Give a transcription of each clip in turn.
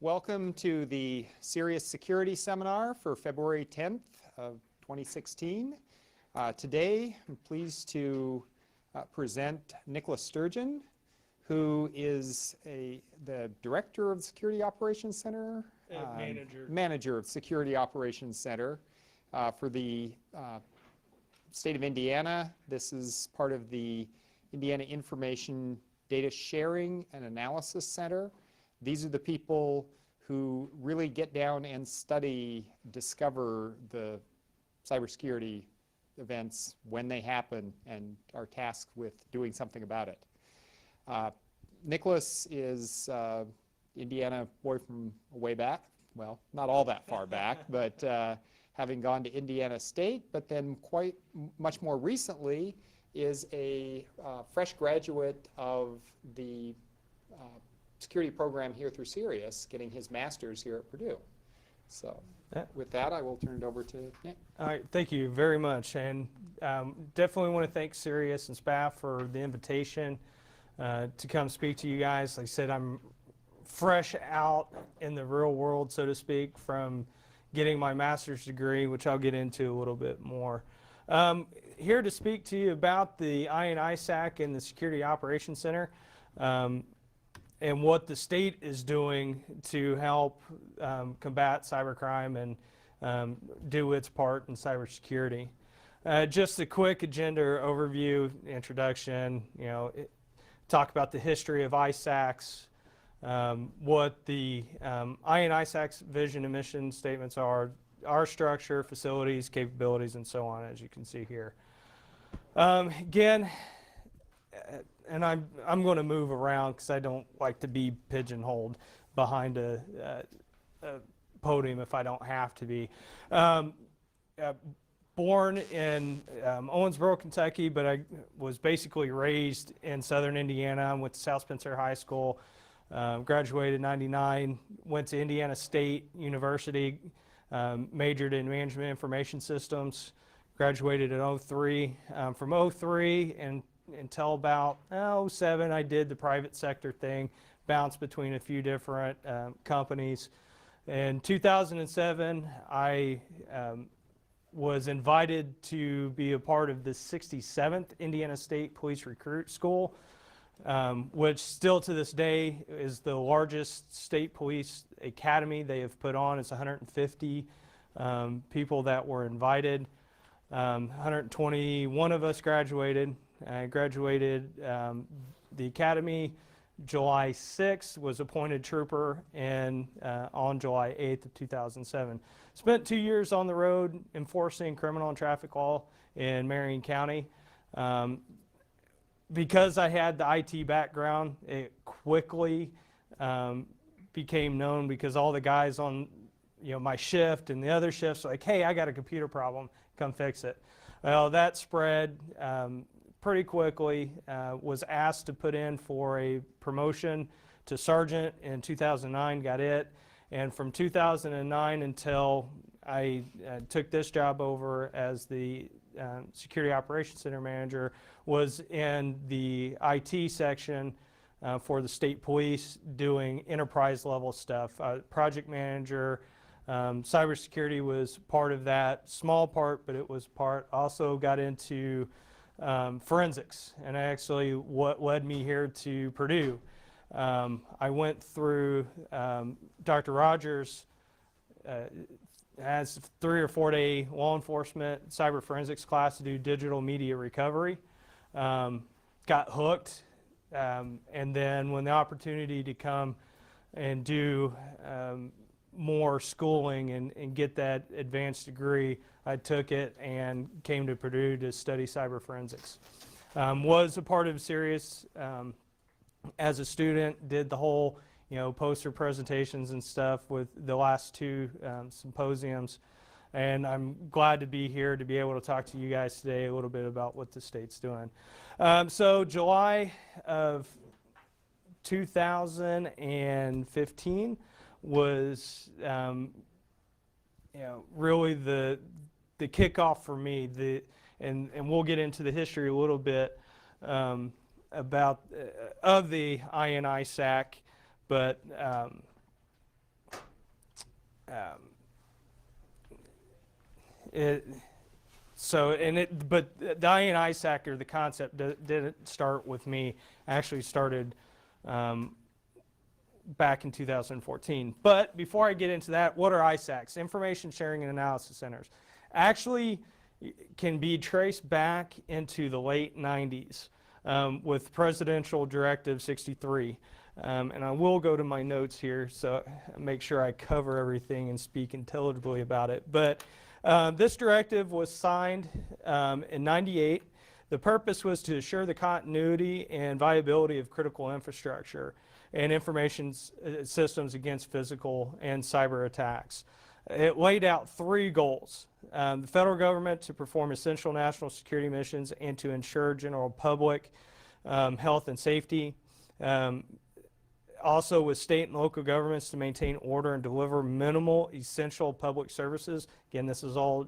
Welcome to the CERIAS Security Seminar for February 10th of 2016. Today, I'm pleased to present Nicholas Sturgeon, who is the Director of the Security Operations Center, Manager of Security Operations Center for the state of Indiana. This is part of the Indiana Information Data Sharing and Analysis Center. These are the people who really get down and discover the cybersecurity events when they happen and are tasked with doing something about it. Nicholas is Indiana boy from way back. Well, not all that far back, but having gone to Indiana State, but then quite much more recently is a fresh graduate of the security program here through CERIAS, getting his master's here at Purdue. So with that, I will turn it over to Nick. All right, thank you very much. And definitely want to thank CERIAS and SPAF for the invitation to come speak to you guys. Like I said, I'm fresh out in the real world, so to speak, from getting my master's degree, which I'll get into a little bit more. Here to speak to you about the ISAC and the Security Operations Center. And what the state is doing to help combat cybercrime and do its part in cybersecurity. Just a quick agenda overview, introduction, talk about the history of ISACs, what the ISAC's vision and mission statements are, our structure, facilities, capabilities, and so on, as you can see here. Again, and I'm going to move around because I don't like to be pigeonholed behind a podium if I don't have to be. Born in Owensboro, Kentucky, but I was basically raised in southern Indiana. I went to South Spencer High School, graduated in '99, went to Indiana State University, majored in management information systems, graduated in '03. From '03 and until about '07, I did the private sector thing, bounced between a few different companies. In 2007, I was invited to be a part of the 67th Indiana State Police Recruit School, which still to this day is the largest state police academy they have put on. It's 150 people that were invited. 121 of us graduated. I graduated the academy July 6th, was appointed trooper on July 8th of 2007. Spent 2 years on the road enforcing criminal and traffic law in Marion County. Because I had the IT background, it quickly became known because all the guys on my shift and the other shifts were like, hey, I got a computer problem, come fix it. Well, that spread pretty quickly. Was asked to put in for a promotion to sergeant in 2009, got it. And from 2009 until I took this job over as the Security Operations Center Manager, was in the IT section for the state police doing enterprise level stuff. Project manager, cybersecurity was part of that, small part, but it was part. Also got into forensics, and actually what led me here to Purdue. I went through Dr. Rogers as 3 or 4 day law enforcement cyber forensics class to do digital media recovery. Got hooked, and then when the opportunity to come and do more schooling and get that advanced degree, I took it and came to Purdue to study cyber forensics. Was a part of CERIAS as a student, did the whole poster presentations and stuff with the last 2 symposiums, and I'm glad to be here to be able to talk to you guys today a little bit about what the state's doing. So July of 2015 was really the kickoff for me. And we'll get into the history a little bit about of the ISAC, but But the IA and ISAC, or the concept, didn't start with me. Actually started back in 2014. But before I get into that, what are ISACs? Information Sharing and Analysis Centers. Actually can be traced back into the late 90s with Presidential Directive 63. And I will go to my notes here so make sure I cover everything and speak intelligibly about it. But this directive was signed in 98. The purpose was to assure the continuity and viability of critical infrastructure and information systems against physical and cyber attacks. It laid out 3 goals. The federal government to perform essential national security missions and to ensure general public health and safety. Also with state and local governments to maintain order and deliver minimal essential public services. Again, this is all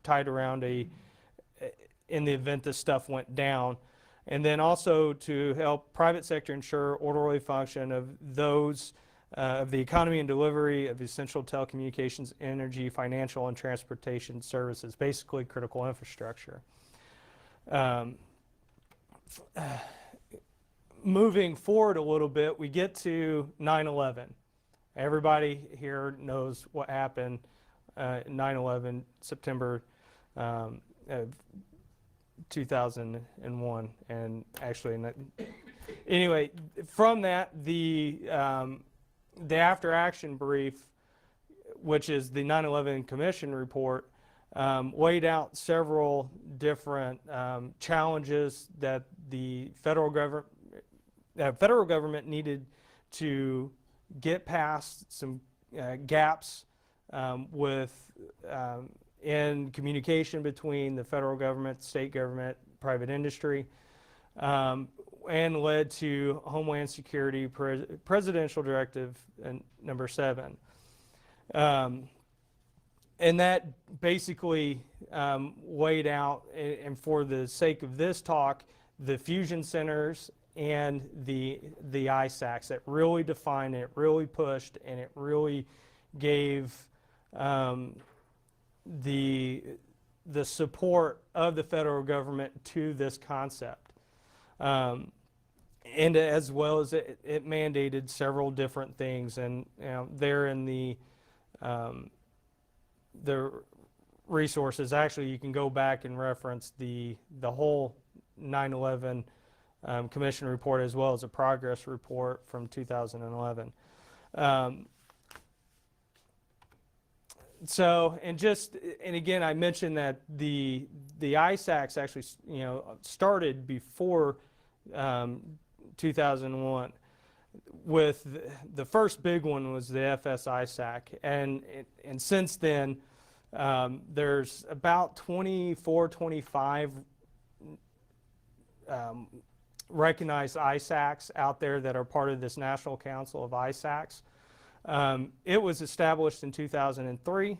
tied around in the event this stuff went down. And then also to help private sector ensure orderly function of those of the economy and delivery of essential telecommunications, energy, financial, and transportation services, basically critical infrastructure. Moving forward a little bit, we get to 9/11. Everybody here knows what happened 9/11, September of 2001, and actually, anyway, from that, the after action brief, which is the 9/11 Commission report, laid out several different challenges that the federal government needed to get past, some gaps in communication between the federal government, state government, private industry, and led to Homeland Security Presidential Directive number 7. And that basically laid out, and for the sake of this talk, the fusion centers and the ISACs that really defined it, really pushed, and it really gave the support of the federal government to this concept. And as well as it mandated several different things, and there in the resources, actually you can go back and reference the whole 9/11 Commission report, as well as a progress report from 2011. And again, I mentioned that the ISACs actually started before 2001. With the first big one was the FS ISAC, and since then there's about 24, 25 recognized ISACs out there that are part of this National Council of ISACs. It was established in 2003.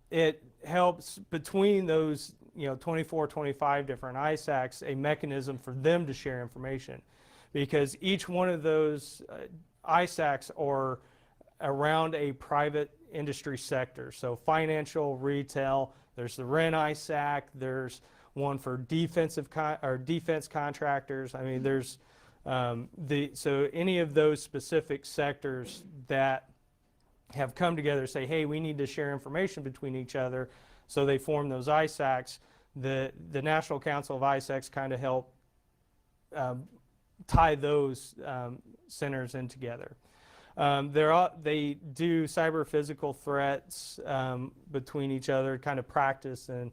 It helps between those 24, 25 different ISACs a mechanism for them to share information, because each one of those ISACs are around a private industry sector. So financial, retail, there's the REN ISAC, there's one for defense contractors. I mean, there's so any of those specific sectors that have come together say, hey, we need to share information between each other, so they form those ISACs. The National Council of ISACs kind of help tie those centers in together. They do cyber physical threats between each other, kind of practice and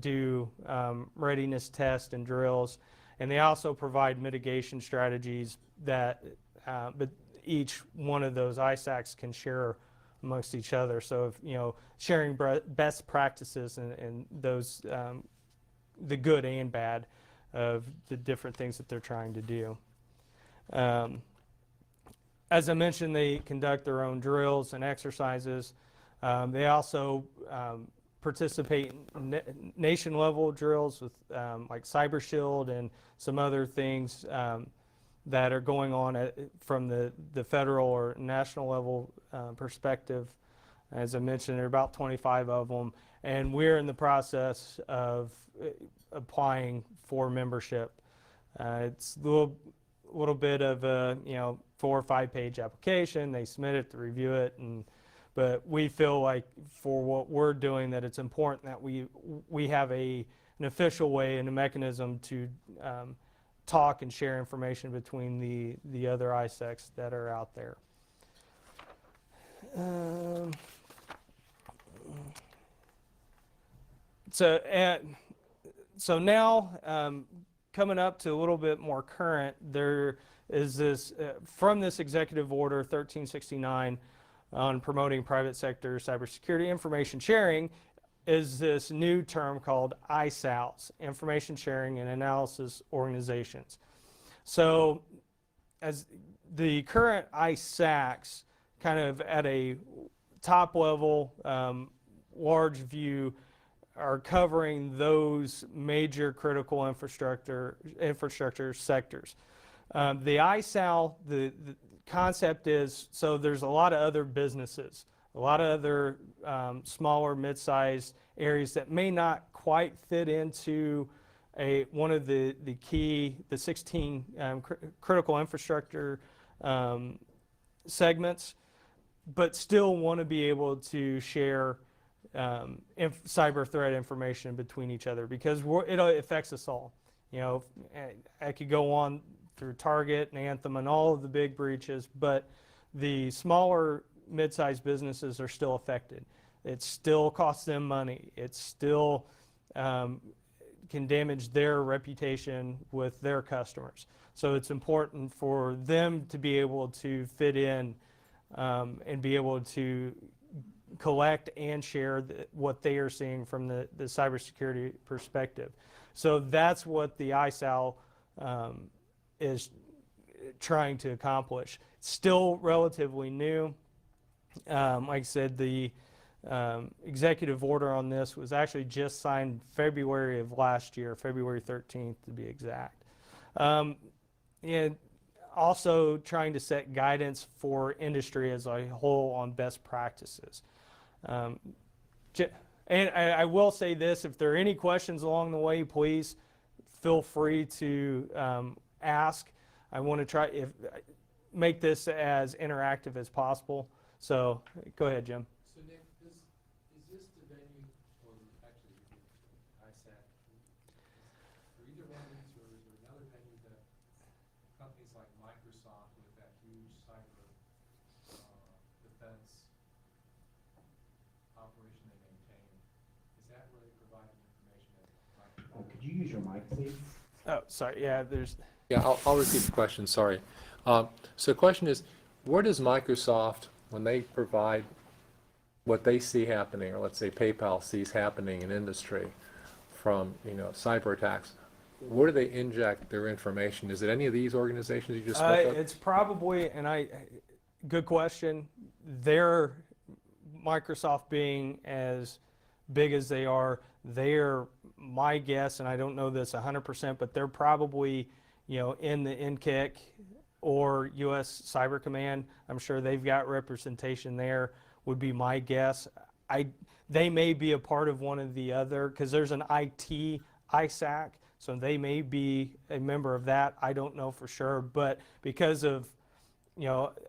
do readiness tests and drills. And they also provide mitigation strategies that but each one of those ISACs can share amongst each other. So if, sharing best practices and those the good and bad of the different things that they're trying to do. As I mentioned, they conduct their own drills and exercises. They also participate in nation-level drills with like Cyber Shield and some other things that are going on from the federal or national level perspective. As I mentioned, there are about 25 of them, and we're in the process of applying for membership. It's a little bit of a 4 or 5 page application. They submit it to review it, but we feel like for what we're doing that it's important that we have an official way and a mechanism to talk and share information between the other ISACs that are out there. So now, coming up to a little bit more current, there is this, from this executive order 1369 on promoting private sector cybersecurity information sharing, is this new term called ISALs, Information Sharing and Analysis Organizations. So as the current ISACs, kind of at a top level, large view, are covering those major critical infrastructure sectors. The ISAL, the concept is, so there's a lot of other businesses, a lot of other smaller, mid-sized areas that may not quite fit into one of the 16 critical infrastructure segments, but still want to be able to share cyber threat information between each other, because it affects us all. I could go on through Target and Anthem and all of the big breaches, but the smaller mid-sized businesses are still affected. It still costs them money. It still can damage their reputation with their customers. So it's important for them to be able to fit in and be able to collect and share what they are seeing from the cybersecurity perspective. So that's what the ISAL is trying to accomplish. It's still relatively new. Like I said, the executive order on this was actually just signed February of last year, February 13th to be exact. And also trying to set guidance for industry as a whole on best practices. And I will say this, if there are any questions along the way, please feel free to ask. I want to try make this as interactive as possible. So go ahead, Jim. So Nick, is this the venue, or actually ISAC, for either one of these, or is there another venue that companies like Microsoft with that huge cyber defense operation they maintain, is that where they provide the information that Could you use your mic, please? Oh, sorry. Yeah, there's. Yeah, I'll repeat the question, sorry. So the question is, where does Microsoft, when they provide what they see happening, or let's say PayPal sees happening in industry from cyber attacks, where do they inject their information? Is it any of these organizations you just spoke of? It's probably, and good question. They're, Microsoft being as big as they're my guess, and I don't know this 100%, but they're probably in the NCIC or U.S. Cyber Command. I'm sure they've got representation there, would be my guess. They may be a part of one of the other, because there's an IT ISAC, so they may be a member of that. I don't know for sure, but because of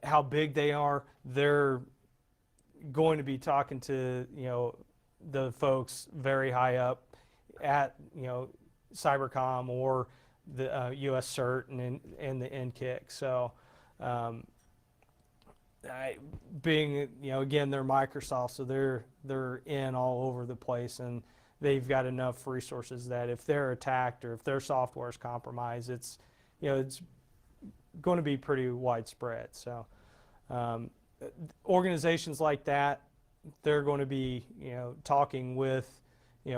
how big they are, they're going to be talking to the folks very high up at Cybercom or the U.S. CERT and the NCIC. So being again, they're Microsoft, so they're in all over the place, and they've got enough resources that if they're attacked or if their software is compromised, it's going to be pretty widespread. So organizations like that, they're going to be talking with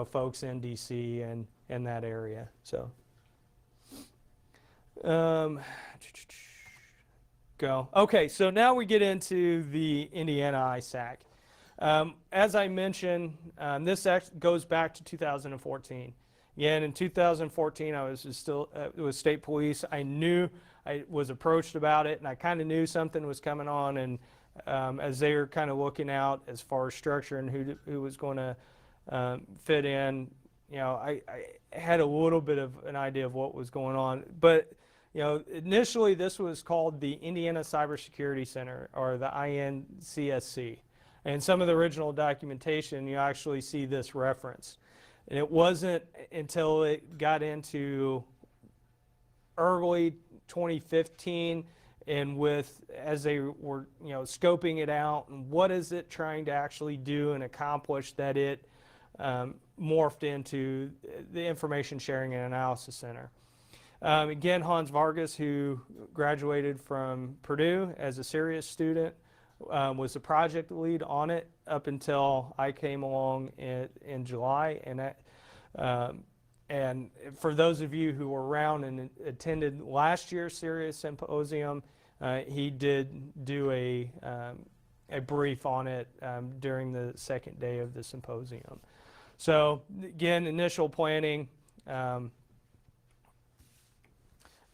folks in DC and in that area. So okay, so now we get into the Indiana ISAC. As I mentioned, this goes back to 2014. Again, in 2014, I was still with state police. I knew I was approached about it, and I kind of knew something was coming on, and as they were kind of looking out as far as structure and who was going to fit in, I had a little bit of an idea of what was going on. But initially this was called the Indiana Cybersecurity Center, or the INCSC. And some of the original documentation, you actually see this reference. And it wasn't until it got into early 2015, and as they were scoping it out, and what is it trying to actually do and accomplish, that it morphed into the Information Sharing and Analysis Center. Again, Hans Vargas, who graduated from Purdue as a CERIAS student, was the project lead on it up until I came along in July. And for those of you who were around and attended last year's CERIAS Symposium, he did do a brief on it during the second day of the symposium. So again, initial planning,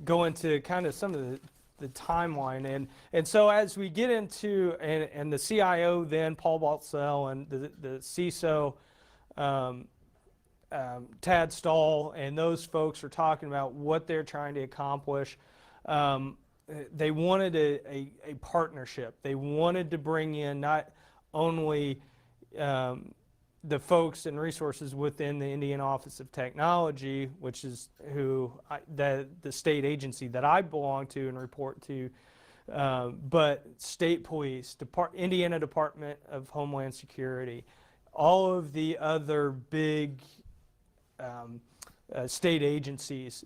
go into kind of some of the timeline, and so as we get into, and the CIO then, Paul Baltzell, and the CISO, Tad Stahl, and those folks are talking about what they're trying to accomplish. They wanted a partnership. They wanted to bring in not only the folks and resources within the Indiana Office of Technology, which is the state agency that I belong to and report to, but state police, Indiana Department of Homeland Security, all of the other big state agencies,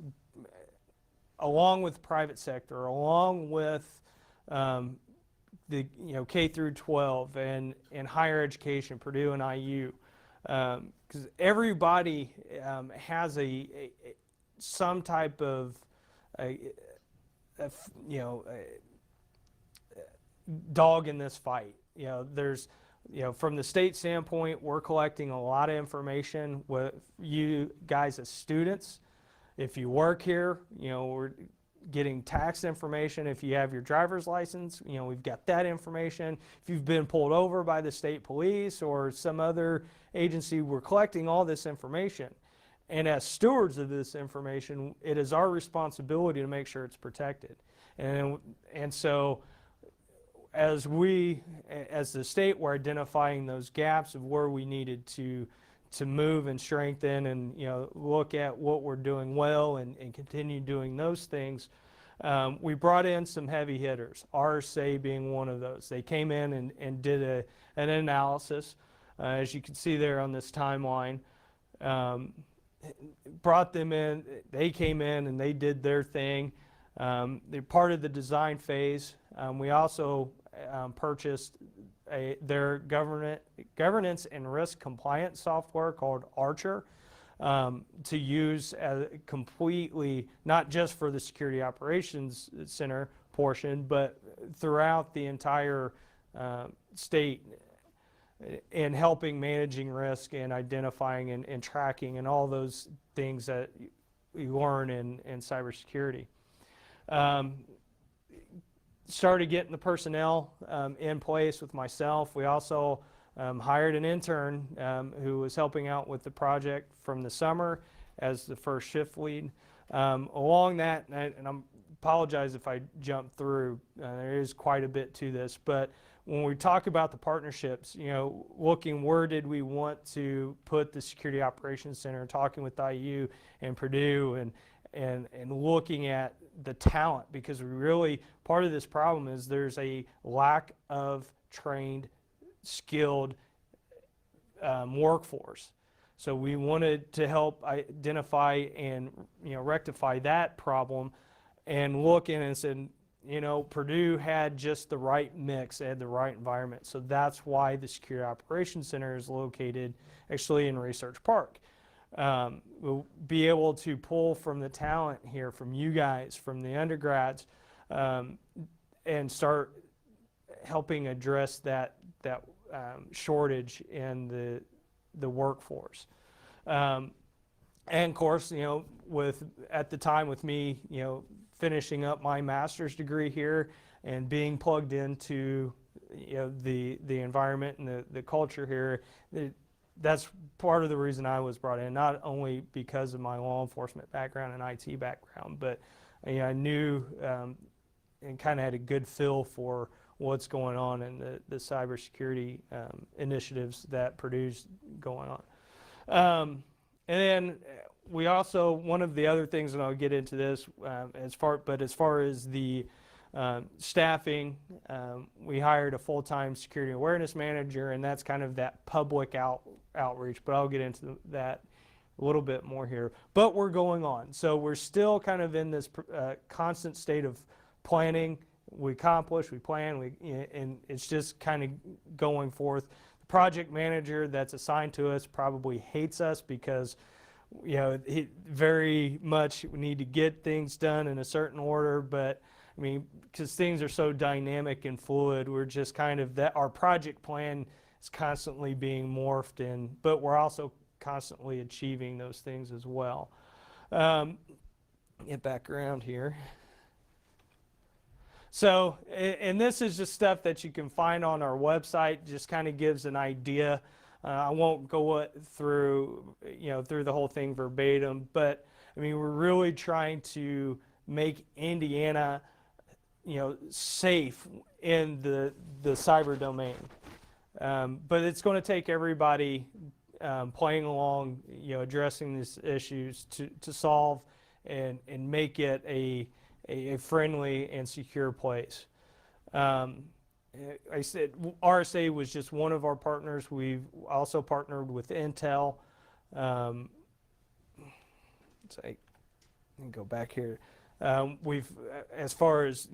along with private sector, along with the K through 12 and higher education, Purdue and IU, because everybody has some type of dog in this fight. There's from the state standpoint, we're collecting a lot of information with you guys as students. If you work here, we're getting tax information. If you have your driver's license, we've got that information. If you've been pulled over by the state police or some other agency, we're collecting all this information. And as stewards of this information, it is our responsibility to make sure it's protected. And so as the state, were identifying those gaps of where we needed to move and strengthen, and look at what we're doing well and continue doing those things. We brought in some heavy hitters, RSA being one of those. They came in and did an analysis, as you can see there on this timeline. Brought them in, they came in and they did their thing. They're part of the design phase. We also purchased their governance and risk compliance software called Archer, to use completely, not just for the Security Operations Center portion, but throughout the entire state, in helping managing risk and identifying and tracking and all those things that you learn in cybersecurity. Started getting the personnel in place with myself. We also hired an intern who was helping out with the project from the summer as the first shift lead. Along that, and I apologize if I jump through, there is quite a bit to this, but when we talk about the partnerships, looking where did we want to put the Security Operations Center, talking with IU and Purdue, and looking at the talent, because we really, part of this problem is there's a lack of trained, skilled workforce. So we wanted to help identify and rectify that problem, and look in and said, Purdue had just the right mix, they had the right environment. So that's why the Security Operations Center is located actually in Research Park. We'll be able to pull from the talent here, from you guys, from the undergrads, and start helping address that shortage in the workforce. And of course, at the time with me, finishing up my master's degree here and being plugged into the environment and the culture here. That's part of the reason I was brought in, not only because of my law enforcement background and IT background, but I knew and kind of had a good feel for what's going on in the cybersecurity initiatives that Purdue's going on. And then we also, one of the other things, and I'll get into this as far as the staffing, we hired a full-time security awareness manager, and that's kind of that public outreach, but I'll get into that a little bit more here. But we're going on. So we're still kind of in this constant state of planning. We accomplish, we plan, and it's just kind of going forth. The project manager that's assigned to us probably hates us because he very much need to get things done in a certain order, but I mean, because things are so dynamic and fluid, we're just kind of that our project plan is constantly being morphed in, but we're also constantly achieving those things as well. Get back around here. So, and this is just stuff that you can find on our website, just kind of gives an idea. I won't go through the whole thing verbatim, but I mean, we're really trying to make Indiana safe in the cyber domain. But it's going to take everybody playing along, addressing these issues to solve and make it a friendly and secure place. I said RSA was just one of our partners. We've also partnered with Intel. Let's say, go back here. We've, as far as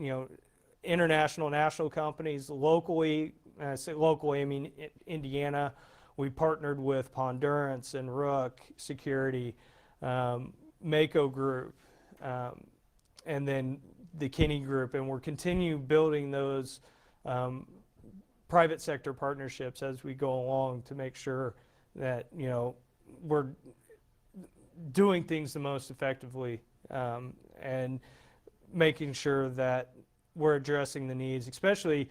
international, national companies, locally. I say locally, I mean Indiana. We partnered with Pondurance and Rook Security, Mako Group, and then the Kinney Group, and we're continue building those private sector partnerships as we go along to make sure that we're doing things the most effectively and making sure that we're addressing the needs, especially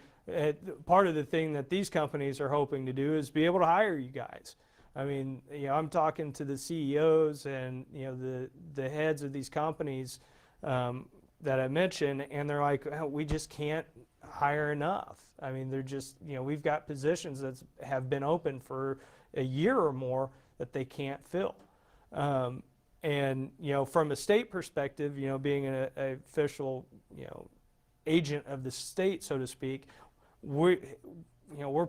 part of the thing that these companies are hoping to do is be able to hire you guys. I mean, I'm talking to the CEOs and the heads of these companies that I mentioned, and they're like, oh, we just can't hire enough. I mean, they're just, we've got positions that have been open for a year or more that they can't fill. And from a state perspective, being an official, agent of the state, so to speak, we're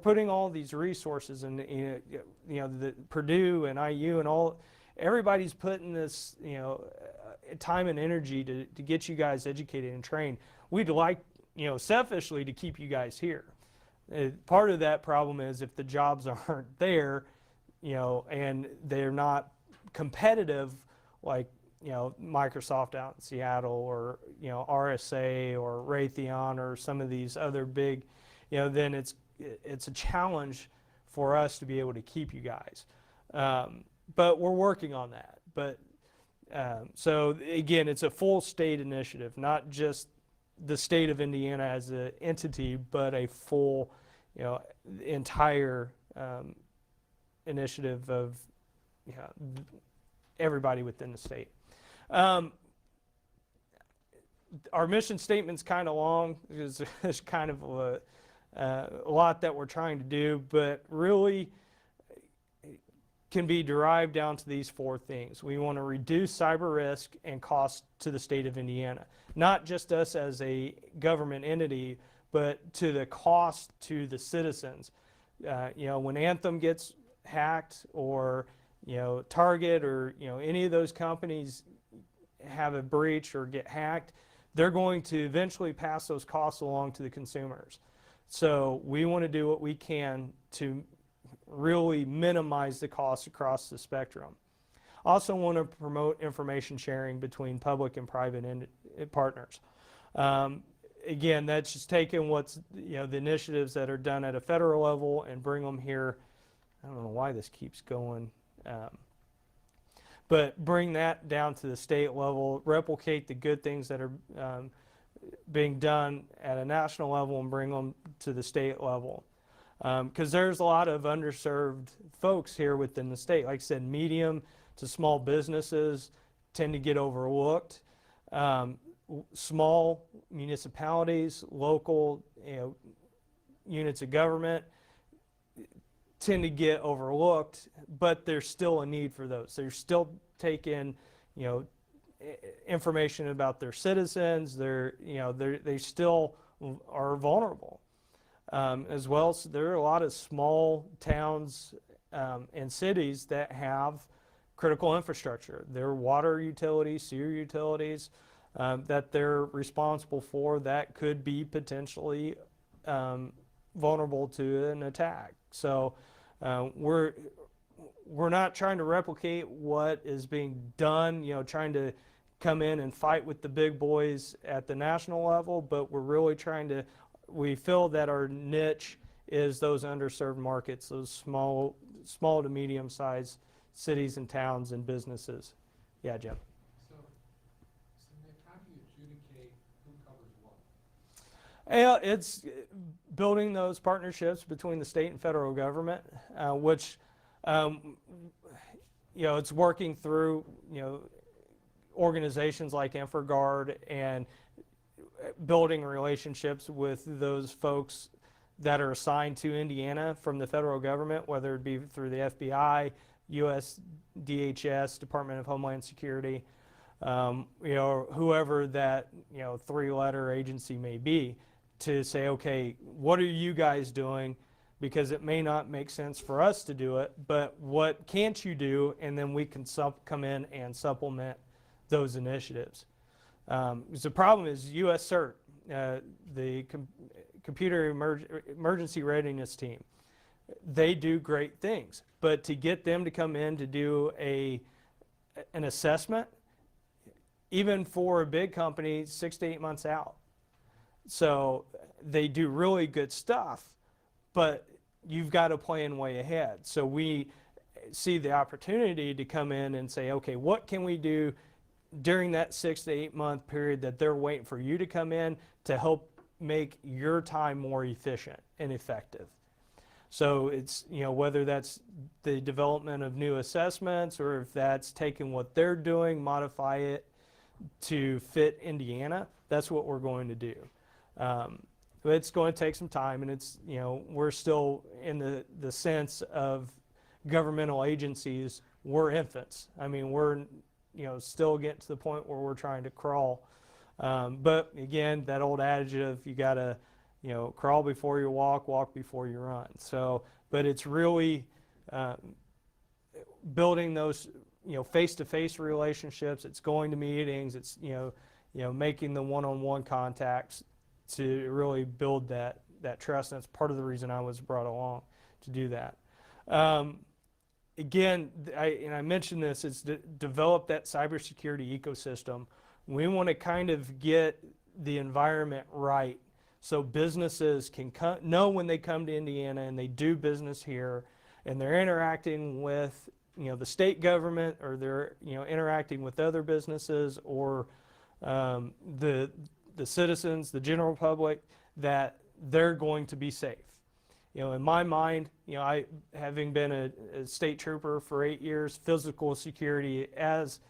putting all these resources in, the Purdue and IU and everybody's putting this, time and energy to get you guys educated and trained. We'd like, selfishly to keep you guys here. Part of that problem is if the jobs aren't there, and they're not competitive, like, Microsoft out in Seattle or, RSA or Raytheon or some of these other big, then it's a challenge for us to be able to keep you guys. But we're working on that. But so again, it's a full state initiative, not just the state of Indiana as an entity, but a full, entire initiative of everybody within the state. Our mission statement's kind of long because there's kind of a lot that we're trying to do, but really can be derived down to these four things. We want to reduce cyber risk and cost to the state of Indiana, not just us as a government entity, but to the cost to the citizens. When Anthem gets hacked or Target or any of those companies have a breach or get hacked, they're going to eventually pass those costs along to the consumers. So we want to do what we can to really minimize the costs across the spectrum. Also want to promote information sharing between public and private partners. Again, that's just taking what's the initiatives that are done at a federal level and bring them here. I don't know why this keeps going. but bring that down to the state level, replicate the good things that are being done at a national level and bring them to the state level. Because there's a lot of underserved folks here within the state. Like I said, medium to small businesses tend to get overlooked. Small municipalities, local units of government tend to get overlooked, but there's still a need for those. They're still taking, information about their citizens. They still are vulnerable. As well, so there are a lot of small towns and cities that have critical infrastructure. There are water utilities, sewer utilities that they're responsible for that could be potentially vulnerable to an attack. So we're not trying to replicate what is being done, trying to come in and fight with the big boys at the national level, but we're really we feel that our niche is those underserved markets, those small to medium-sized cities and towns and businesses. Yeah, Jim. So Nick, how do you adjudicate who covers what? It's building those partnerships between the state and federal government, which, it's working through, organizations like InfraGard and building relationships with those folks that are assigned to Indiana from the federal government, whether it be through the FBI, US DHS, Department of Homeland Security, whoever that, three-letter agency may be, to say, okay, what are you guys doing? Because it may not make sense for us to do it, but what can't you do? And then we can come in and supplement those initiatives. Because the problem is US CERT, the Computer Emergency Readiness Team, they do great things, but to get them to come in to do an assessment, even for a big company, 6 to 8 months out. So they do really good stuff, but you've got to plan way ahead. So we see the opportunity to come in and say, okay, what can we do during that 6 to 8 month period that they're waiting for you to come in to help make your time more efficient and effective. So it's, whether that's the development of new assessments or if that's taking what they're doing, modify it to fit Indiana, that's what we're going to do. But it's going to take some time, and it's, we're still in the sense of governmental agencies, we're infants. I mean, we're still getting to the point where we're trying to crawl. But again, that old adage of you got to, crawl before you walk, walk before you run. So, but it's really building those, face-to-face relationships. It's going to meetings. It's, making the one-on-one contacts to really build that trust. And that's part of the reason I was brought along to do that. Again, I mentioned this, is to develop that cybersecurity ecosystem. We want to kind of get the environment right so businesses can know when they come to Indiana and they do business here and they're interacting with the state government, or they're interacting with other businesses or the citizens, the general public, that they're going to be safe. In my mind, I, having been a state trooper for 8 years, physical security is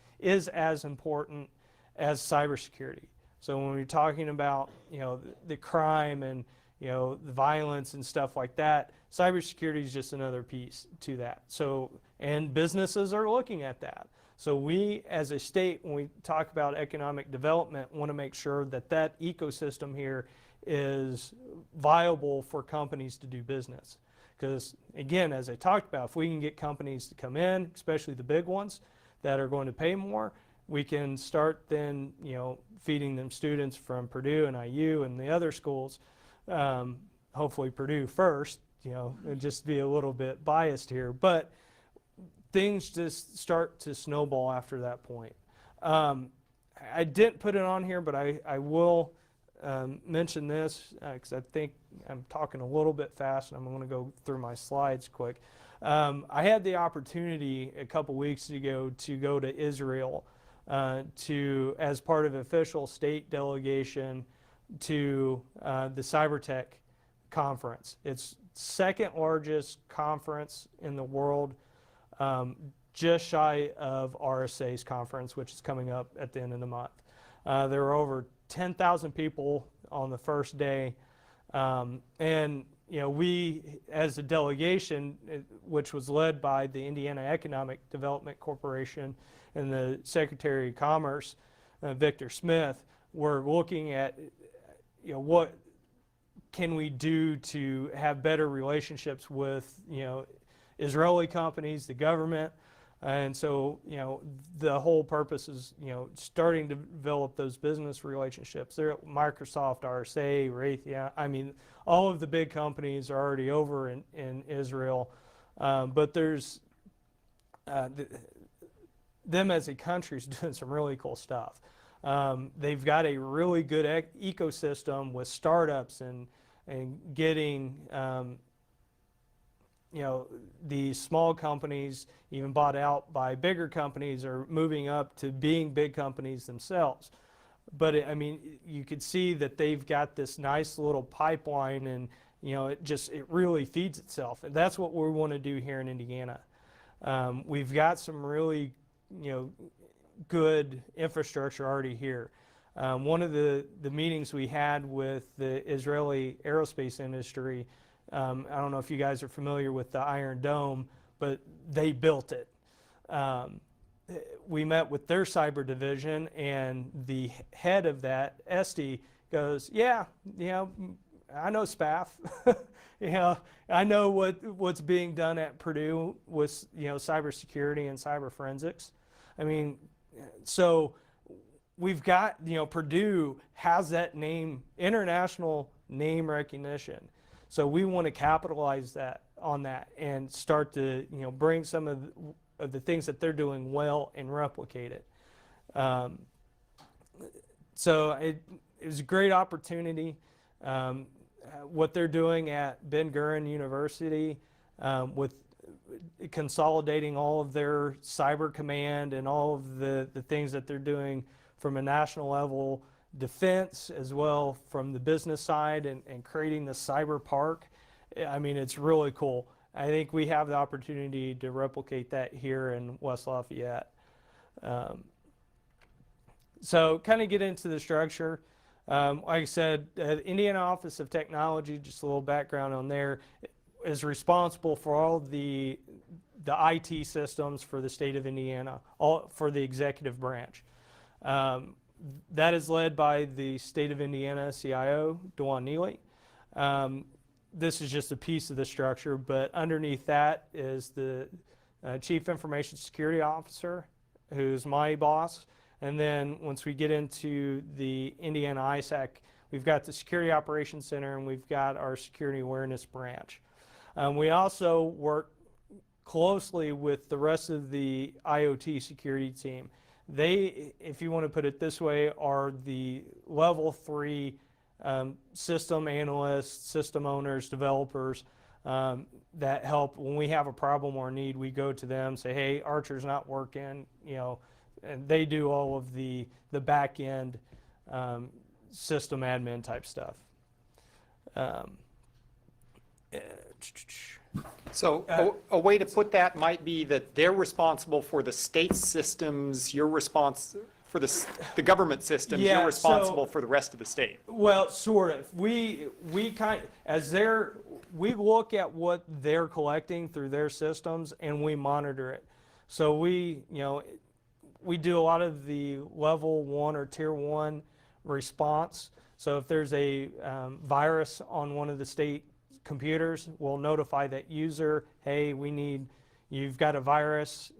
as important as cybersecurity. So when we're talking about, the crime and, the violence and stuff like that, cybersecurity is just another piece to that. So, and businesses are looking at that. So we, as a state, when we talk about economic development, want to make sure that that ecosystem here is viable for companies to do business. Because again, as I talked about, if we can get companies to come in, especially the big ones that are going to pay more, we can start then, feeding them students from Purdue and IU and the other schools, hopefully Purdue first, and just be a little bit biased here, but things just start to snowball after that point. I didn't put it on here, but I will mention this because I think I'm talking a little bit fast and I'm going to go through my slides quick. I had the opportunity a couple weeks ago to go to Israel as part of official state delegation to the Cybertech conference. It's second largest conference in the world, just shy of RSA's conference, which is coming up at the end of the month. There were over 10,000 people on the first day, and we, as a delegation, which was led by the Indiana Economic Development Corporation and the Secretary of Commerce, Victor Smith, were looking at what can we do to have better relationships with Israeli companies, the government. And so, the whole purpose is, starting to develop those business relationships. There, Microsoft, RSA, Raytheon, I mean, all of the big companies are already over in Israel. But there's, them as a country is doing some really cool stuff. They've got a really good ecosystem with startups and getting, these small companies, even bought out by bigger companies, are moving up to being big companies themselves. But you could see that they've got this nice little pipeline, and it really feeds itself. And that's what we want to do here in Indiana. We've got some really good infrastructure already here. One of the meetings we had with the Israeli aerospace industry, I don't know if you guys are familiar with the Iron Dome, but they built it. We met with their cyber division, and the head of that, Esty, goes, I know SPAF. I know what's being done at Purdue with cybersecurity and cyber forensics. So we've got, Purdue has that name, international name recognition. So we want to capitalize on that and start to, bring some of the things that they're doing well and replicate it. So it was a great opportunity. What they're doing at Ben-Gurion University with consolidating all of their cyber command and all of the things that they're doing from a national level, defense as well from the business side, and creating the cyber park. It's really cool. I think we have the opportunity to replicate that here in West Lafayette. So kind of get into the structure. Like I said, the Indiana Office of Technology, just a little background on there, is responsible for all the IT systems for the state of Indiana, all for the executive branch. That is led by the state of Indiana CIO, Dewan Neely. This is just a piece of the structure, but underneath that is the Chief Information Security Officer, who's my boss. And then once we get into the Indiana ISAC, we've got the Security Operations Center, and we've got our Security Awareness Branch. We also work closely with the rest of the IoT security team. They, if you want to put it this way, are the level 3 system analysts, system owners, developers that help when we have a problem or need. We go to them, say, hey, Archer's not working, and they do all of the back end system admin type stuff. So a way to put that might be that they're responsible for the state systems, you're responsible for the government systems, Yeah, you're responsible for the rest of the state. Well, sort of. We look at what they're collecting through their systems, and we monitor it. So we do a lot of the level 1 or tier 1 response. So if there's a virus on one of the state computers, we'll notify that user, hey, you've got a virus,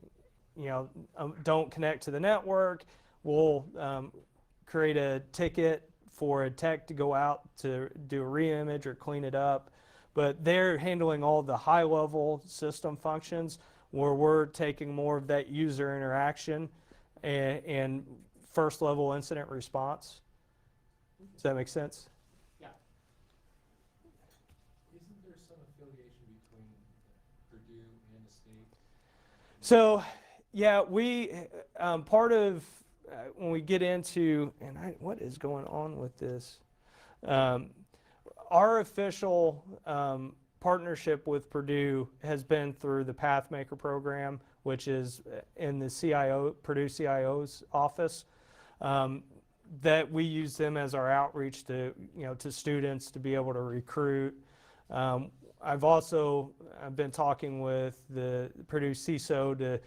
don't connect to the network. We'll create a ticket for a tech to go out to do a re-image or clean it up. But they're handling all the high-level system functions, where we're taking more of that user interaction and first-level incident response. Does that make sense? Yeah. Isn't there some affiliation between Purdue and So, yeah, we part of when we get into what is going on with this? Our official partnership with Purdue has been through the Pathmaker program, which is in the Purdue CIO's office. That we use them as our outreach to to students to be able to recruit. I've been talking with the Purdue CISO to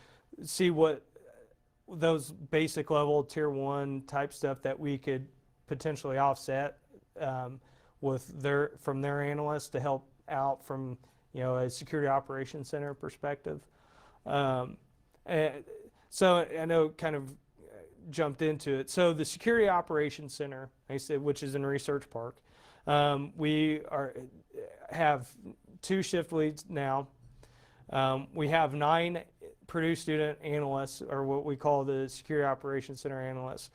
see what those basic level tier 1 type stuff that we could potentially offset from their analysts to help out from a security operations center perspective. And so I know kind of jumped into it. So the security operations center, I said, which is in Research Park, we have 2 shift leads now. We have 9 Purdue student analysts, or what we call the security operations center analysts.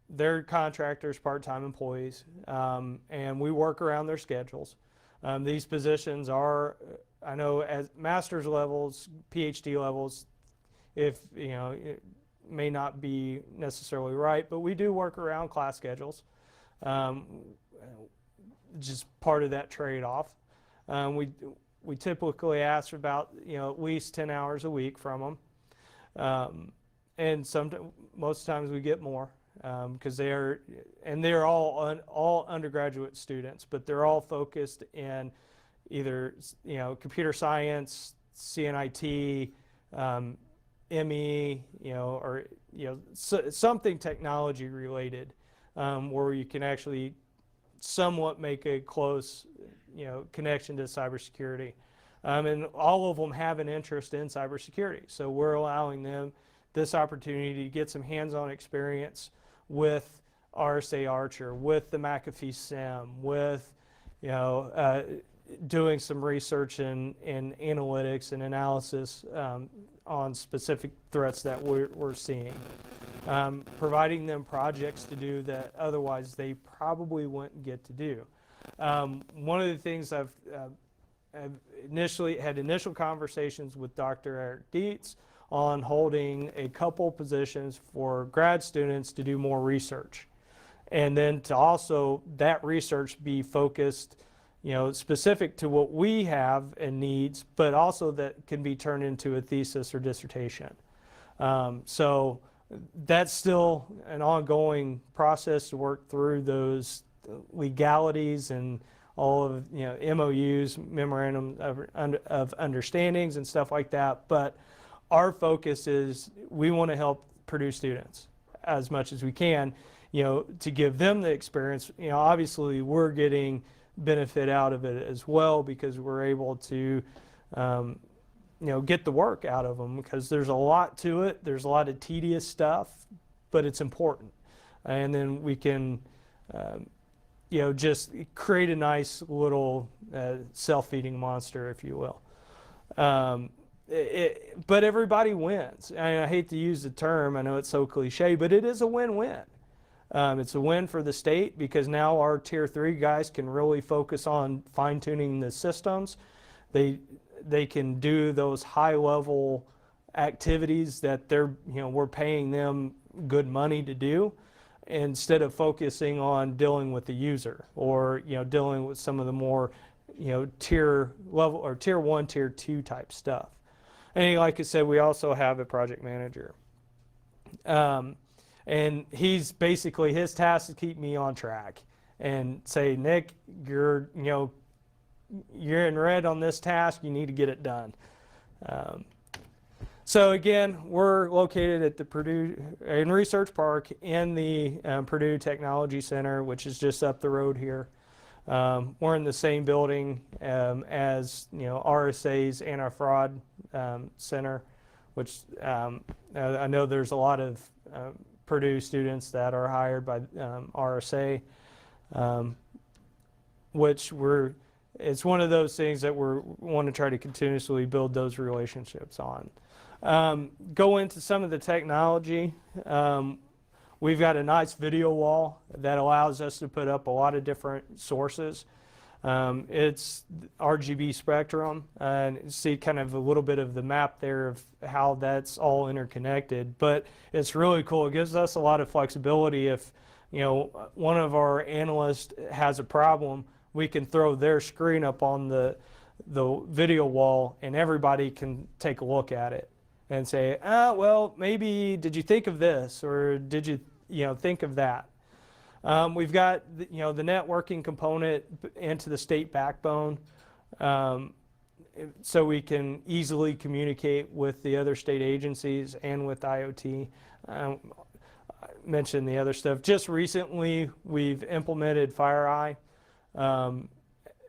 They're contractors, part-time employees, and we work around their schedules. These positions are, I know, as master's levels, PhD levels, if it may not be necessarily right, but we do work around class schedules. Just part of that trade-off. We typically ask for about at least 10 hours a week from them, and most times we get more because they're all undergraduate students, but they're all focused in either computer science, CNIT, ME, or something technology related, where you can actually somewhat make a close connection to cybersecurity, and all of them have an interest in cybersecurity. So we're allowing them this opportunity to get some hands-on experience with RSA Archer, with the McAfee SIM, with doing some research in analytics and analysis on specific threats that we're seeing, providing them projects to do that otherwise they probably wouldn't get to do. One of the things I've initial conversations with Dr. Eric Dietz on holding a couple positions for grad students to do more research, and then to also that research be focused specific to what we have and needs, but also that can be turned into a thesis or dissertation. So that's still an ongoing process to work through those legalities and all of MOUs, memorandum of understandings and stuff like that. But our focus is we want to help Purdue students as much as we can, to give them the experience. Obviously we're getting benefit out of it as well because we're able to get the work out of them, because there's a lot to it. There's a lot of tedious stuff, but it's important. And then we can just create a nice little self-feeding monster, if you will. But everybody wins. I hate to use the term, I know it's so cliche, but it is a win-win. It's a win for the state because now our tier 3 guys can really focus on fine-tuning the systems. They can do those high-level activities that we're paying them good money to do, instead of focusing on dealing with the user or dealing with some of the more tier level or tier 1, tier 2 type stuff. And like I said, we also have a project manager. And he's basically, his task is to keep me on track and say, Nick, you're in red on this task, you need to get it done. So again, we're located at the Purdue in Research Park in the Purdue Technology Center, which is just up the road here. We're in the same building as RSA's Anti-Fraud Center, which I know there's a lot of Purdue students that are hired by RSA, which it's one of those things that we want to try to continuously build those relationships on. Go into some of the technology. We've got a nice video wall that allows us to put up a lot of different sources. It's RGB spectrum, and see kind of a little bit of the map there of how that's all interconnected. But it's really cool. It gives us a lot of flexibility. If one of our analysts has a problem, we can throw their screen up on the video wall, and everybody can take a look at it and say, well, maybe did you think of this, or did you think of that? We've got the networking component into the state backbone, so we can easily communicate with the other state agencies and with IoT. I mentioned the other stuff. Just recently, we've implemented FireEye,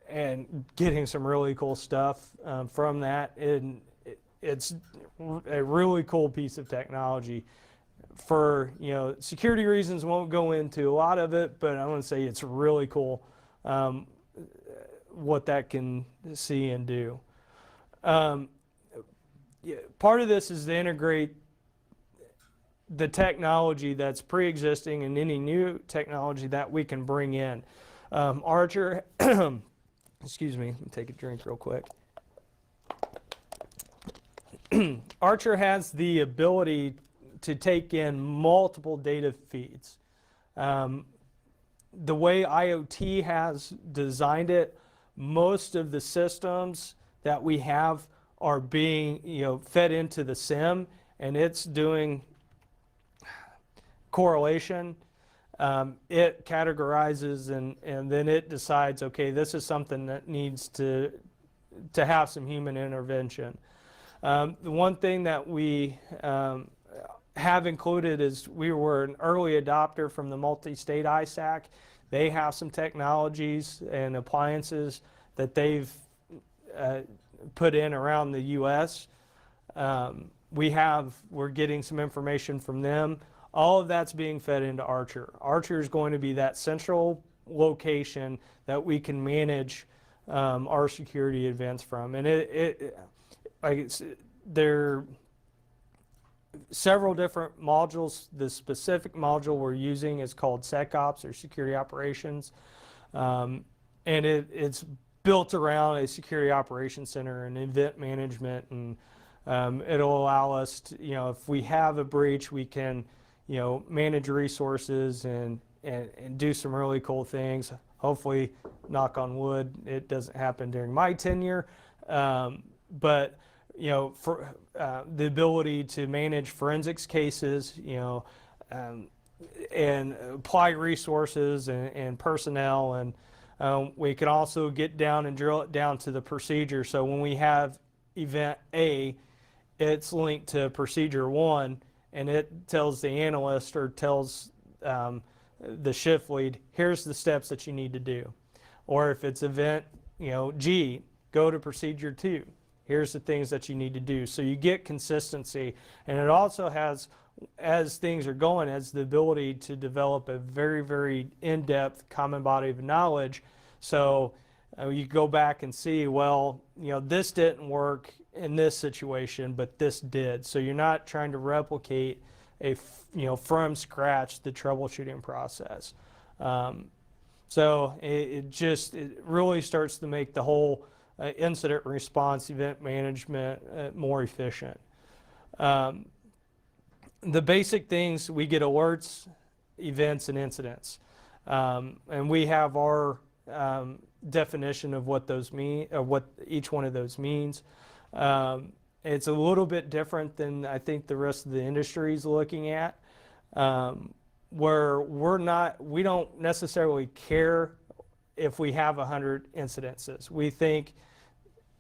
and getting some really cool stuff from that. And it's a really cool piece of technology. For security reasons, won't go into a lot of it, but I want to say it's really cool what that can see and do. Part of this is to integrate the technology that's pre-existing and any new technology that we can bring in. Archer, excuse me, let me take a drink real quick. Archer has the ability to take in multiple data feeds. The way IoT has designed it, most of the systems that we have are being fed into the SIM, and it's doing correlation. It categorizes and then it decides, okay, this is something that needs to have some human intervention. The one thing that we have included is we were an early adopter from the multi-state ISAC. They have some technologies and appliances that they've put in around the U.S. We're getting some information from them. All of that's being fed into Archer. Archer is going to be that central location that we can manage our security events from. And there are several different modules. The specific module we're using is called SecOps, or Security Operations. And it's built around a security operations center and event management. And it'll allow us to, if we have a breach, we can manage resources and do some really cool things. Hopefully, knock on wood, it doesn't happen during my tenure. But for the ability to manage forensics cases, and apply resources and personnel, and we can also get down and drill it down to the procedure. So when we have event A, it's linked to procedure 1, and it tells the analyst or tells the shift lead, here's the steps that you need to do. Or if it's event G, go to procedure 2. Here's the things that you need to do. So you get consistency. And it also has, as things are going, has the ability to develop a very, very in-depth common body of knowledge. So you go back and see, well, this didn't work in this situation, but this did. So you're not trying to replicate from scratch the troubleshooting process. So it really starts to make the whole incident response, event management more efficient. The basic things, we get alerts, events, and incidents. And we have our definition of what those mean, or what each one of those means. It's a little bit different than I think the rest of the industry is looking at, where we don't necessarily care if we have 100 incidences. We think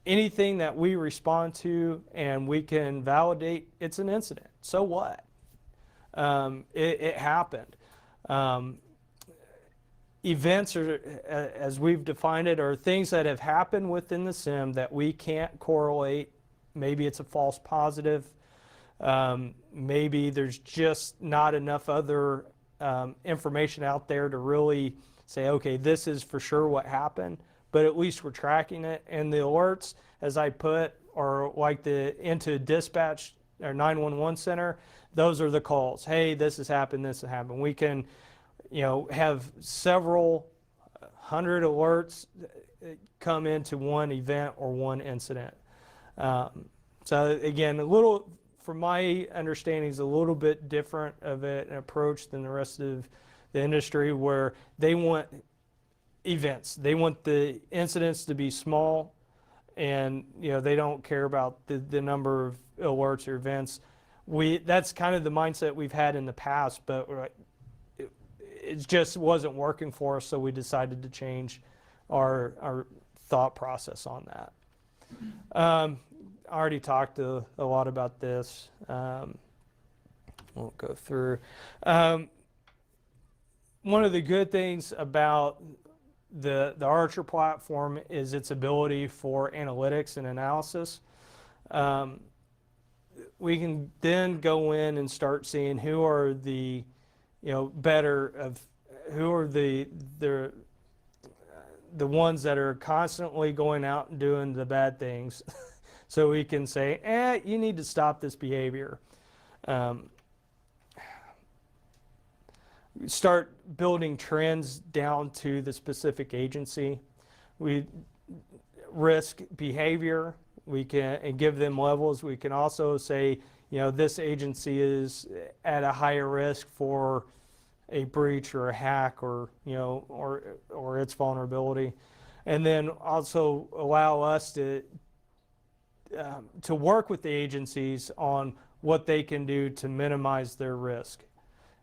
anything that we respond to and we can validate, it's an incident. So what? It happened. Events are, as we've defined it, are things that have happened within the SIM that we can't correlate. Maybe it's a false positive. Maybe there's just not enough other information out there to really say, okay, this is for sure what happened, but at least we're tracking it. And the alerts, as I put, are like into dispatch or 911 center. Those are the calls. Hey, this has happened, this has happened. We can, have several 100 alerts come into one event or one incident. So again, a little, from my understanding, is a little bit different of an approach than the rest of the industry, where they want events. They want the incidents to be small, and they don't care about the number of alerts or events. That's kind of the mindset we've had in the past, but it just wasn't working for us, so we decided to change our thought process on that. I already talked a lot about this. Won't go through. One of the good things about the Archer platform is its ability for analytics and analysis. We can then go in and start seeing who are the who are the ones that are constantly going out and doing the bad things. So we can say, you need to stop this behavior. Start building trends down to the specific agency. We risk behavior. We can give them levels. We can also say, this agency is at a higher risk for a breach or a hack or its vulnerability, and then also allow us to work with the agencies on what they can do to minimize their risk.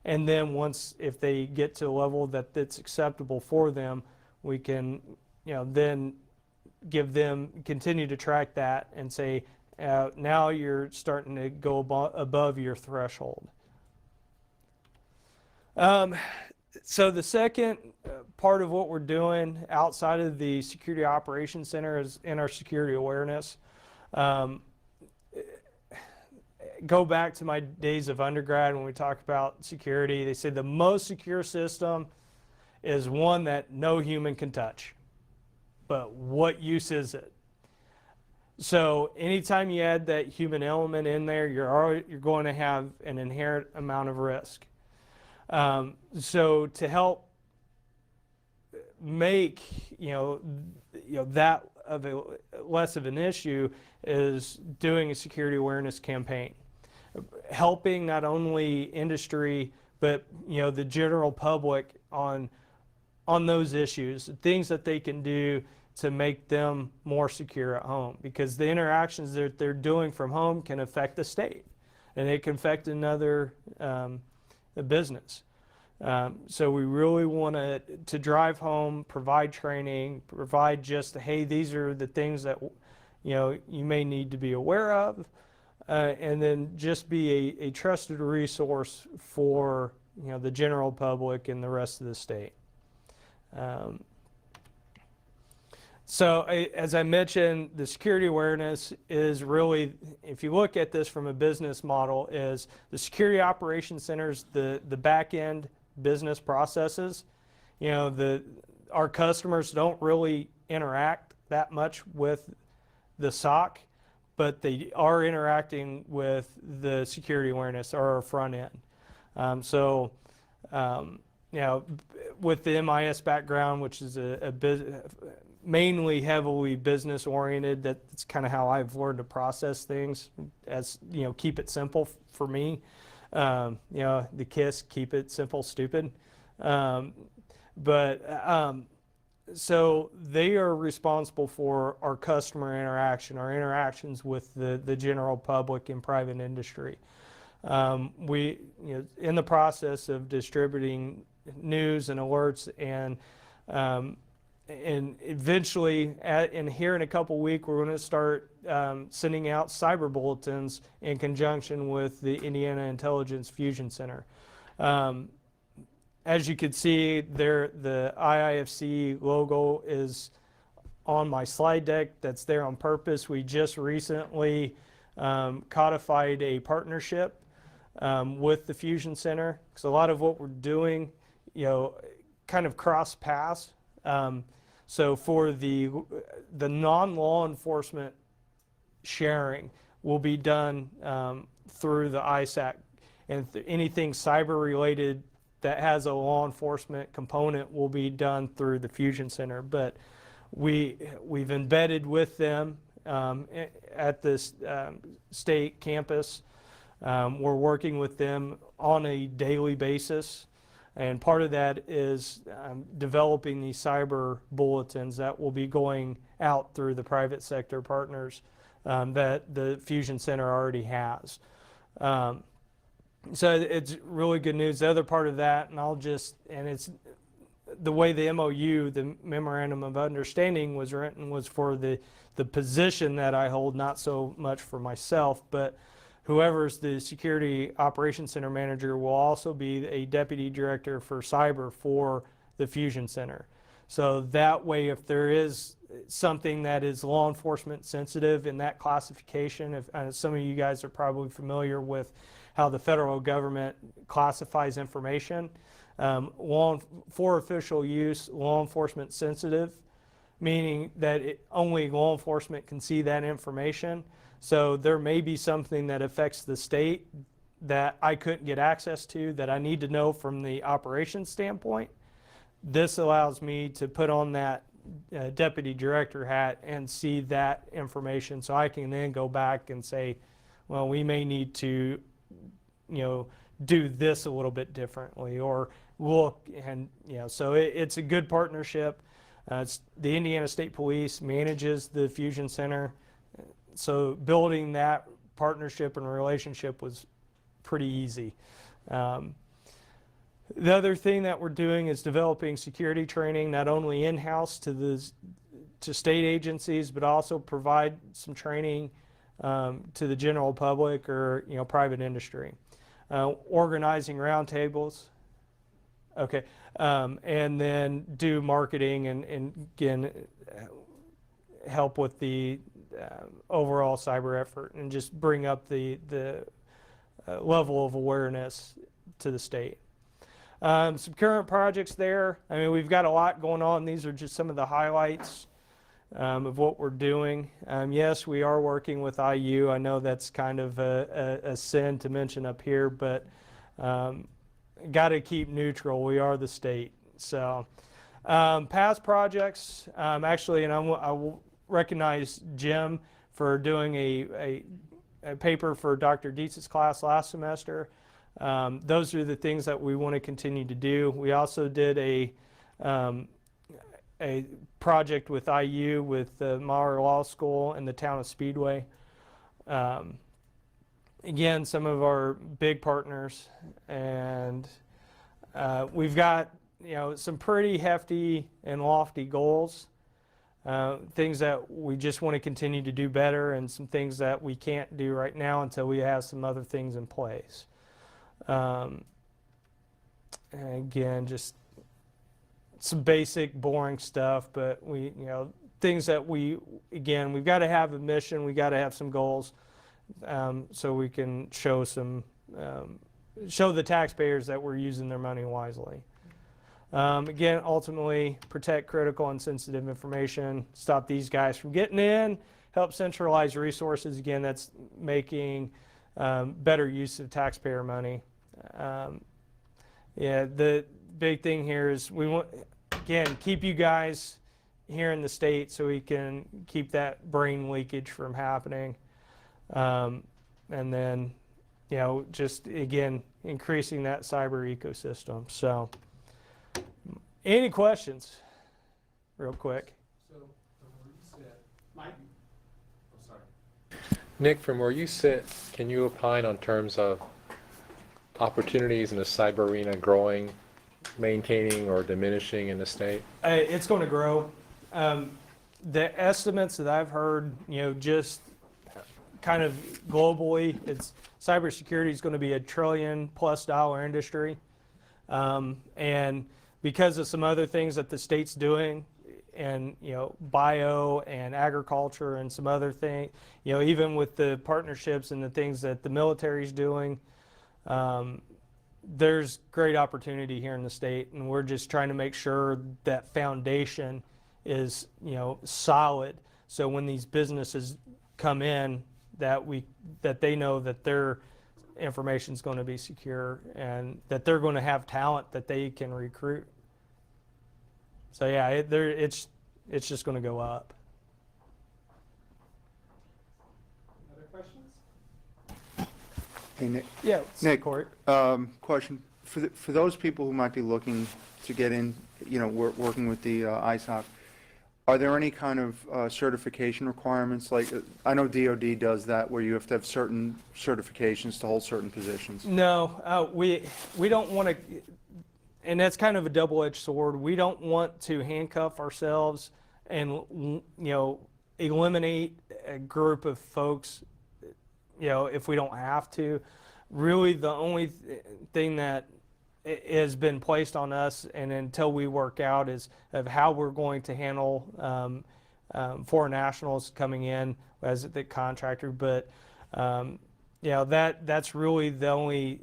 And then if they get to a level that's acceptable for them, we can, then continue to track that and say, now you're starting to go above your threshold. So the second part of what we're doing outside of the Security Operations Center is in our security awareness. Go back to my days of undergrad when we talk about security. They say the most secure system is one that no human can touch. But what use is it? So anytime you add that human element in there, you're going to have an inherent amount of risk. So to help make that less of an issue is doing a security awareness campaign, helping not only industry but the general public on those issues, things that they can do to make them more secure at home, because the interactions that they're doing from home can affect the state, and it can affect another business. So we really want to drive home, provide training, provide just, hey, these are the things that you may need to be aware of, and then just be a trusted resource for the general public and the rest of the state. So as I mentioned, the security awareness is really, if you look at this from a business model, is the Security Operations Centers, the back end business processes. Our customers don't really interact that much with the SOC, but they are interacting with the security awareness or our front end. With the MIS background, which is mainly heavily business oriented, that's kind of how I've learned to process things, as keep it simple for me. The KISS, keep it simple, stupid. So they are responsible for our customer interaction, our interactions with the general public and private industry. We, in the process of distributing news and alerts, and eventually, here in a couple weeks, we're going to start sending out cyber bulletins in conjunction with the Indiana Intelligence Fusion Center. As you can see there, the IIFC logo is on my slide deck. That's there on purpose. We just recently codified a partnership with the Fusion Center, because a lot of what we're doing, kind of cross paths. So for the non-law enforcement sharing will be done through the ISAC, and anything cyber related that has a law enforcement component will be done through the Fusion Center. But we've embedded with them at this state campus. We're working with them on a daily basis. And part of that is developing these cyber bulletins that will be going out through the private sector partners that the Fusion Center already has. So it's really good news. The other part of that, and it's the way the MOU, the Memorandum of Understanding, was written was for the position that I hold, not so much for myself, but whoever's the Security Operations Center manager will also be a deputy director for cyber for the Fusion Center. So that way, if there is something that is law enforcement sensitive in that classification, if some of you guys are probably familiar with how the federal government classifies information, for official use, law enforcement sensitive, meaning that only law enforcement can see that information. So there may be something that affects the state that I couldn't get access to, that I need to know from the operations standpoint. This allows me to put on that deputy director hat and see that information, so I can then go back and say, well, we may need to, do this a little bit differently, or look, and so it's a good partnership. The Indiana State Police manages the Fusion Center, so building that partnership and relationship was pretty easy. The other thing that we're doing is developing security training, not only in-house to state agencies, but also provide some training to the general public or private industry. Organizing roundtables, okay, and then do marketing and again help with the overall cyber effort and just bring up the level of awareness to the state. Some current projects there. I mean, we've got a lot going on. These are just some of the highlights of what we're doing. Yes, we are working with IU. I know that's kind of a sin to mention up here, but got to keep neutral. We are the state. So past projects, actually, and I will recognize Jim for doing a paper for Dr. Dietz's class last semester. Those are the things that we want to continue to do. We also did a project with IU with the Maurer Law School and the town of Speedway. Again, some of our big partners, and we've got some pretty hefty and lofty goals, things that we just want to continue to do better, and some things that we can't do right now until we have some other things in place. And again, just some basic boring stuff, but things that we've got to have a mission, we got to have some goals, so we can show the taxpayers that we're using their money wisely. Again, ultimately protect critical and sensitive information, stop these guys from getting in, help centralize resources. Again, that's making better use of taxpayer money. The big thing here is we want, again, keep you guys here in the state so we can keep that brain leakage from happening. And then, just again, increasing that cyber ecosystem. So, any questions, real quick? So, from where you sit, Mike, I'm sorry. Nick, from where you sit, can you opine on terms of opportunities in the cyber arena growing, maintaining, or diminishing in the state? It's going to grow. The estimates that I've heard, just kind of globally, cybersecurity is going to be $1 trillion+ industry. And because of some other things that the state's doing, and bio and agriculture and some other things, even with the partnerships and the things that the military's doing, there's great opportunity here in the state, and we're just trying to make sure that foundation is solid, so when these businesses come in, that they know that they're information is going to be secure and that they're going to have talent that they can recruit. So yeah, it's just going to go up. Other questions? Hey, Nick, Yeah, Nick, Court. question, for those people who might be looking to get in, working with the ISAC, are there any kind of certification requirements? Like, I know DOD does that, where you have to have certain certifications to hold certain positions. No, we don't want to, and that's kind of a double-edged sword. We don't want to handcuff ourselves and eliminate a group of folks, if we don't have to. Really, the only thing that has been placed on us, and until we work out, is of how we're going to handle foreign nationals coming in as the contractor. But that's really the only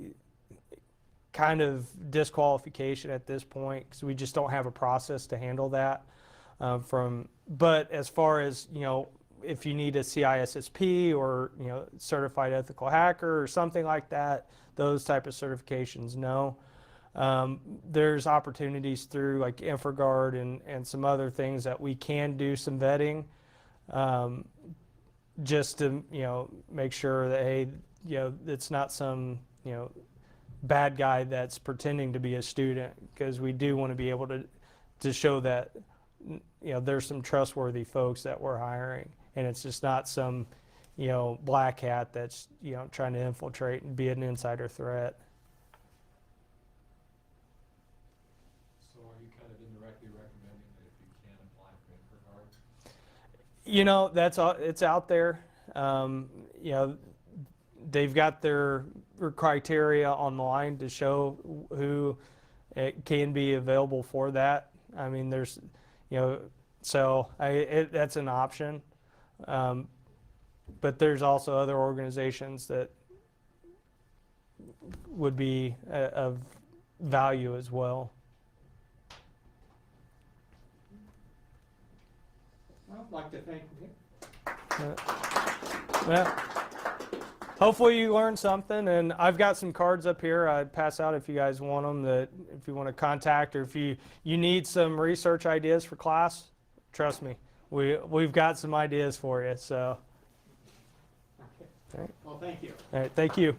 kind of disqualification at this point, because we just don't have a process to handle that. But as far as if you need a CISSP or certified ethical hacker or something like that, those type of certifications, no. There's opportunities through like InfraGard and some other things that we can do some vetting, just to make sure that, hey, it's not some bad guy that's pretending to be a student, because we do want to be able to show that there's some trustworthy folks that we're hiring, and it's just not some black hat that's trying to infiltrate and be an insider threat. So are you kind of indirectly recommending that if you can't apply for InfraGard? That's it's out there. They've got their criteria online to show who it can be available for that. I mean, there's, so that's an option. But there's also other organizations that would be of value as well. Well, I'd like to thank Nick. Yeah. Hopefully you learned something, and I've got some cards up here I'd pass out if you guys want them, that if you want to contact, or if you need some research ideas for class, trust me, we've got some ideas for you. So, Okay. Well, thank you. all right, thank you.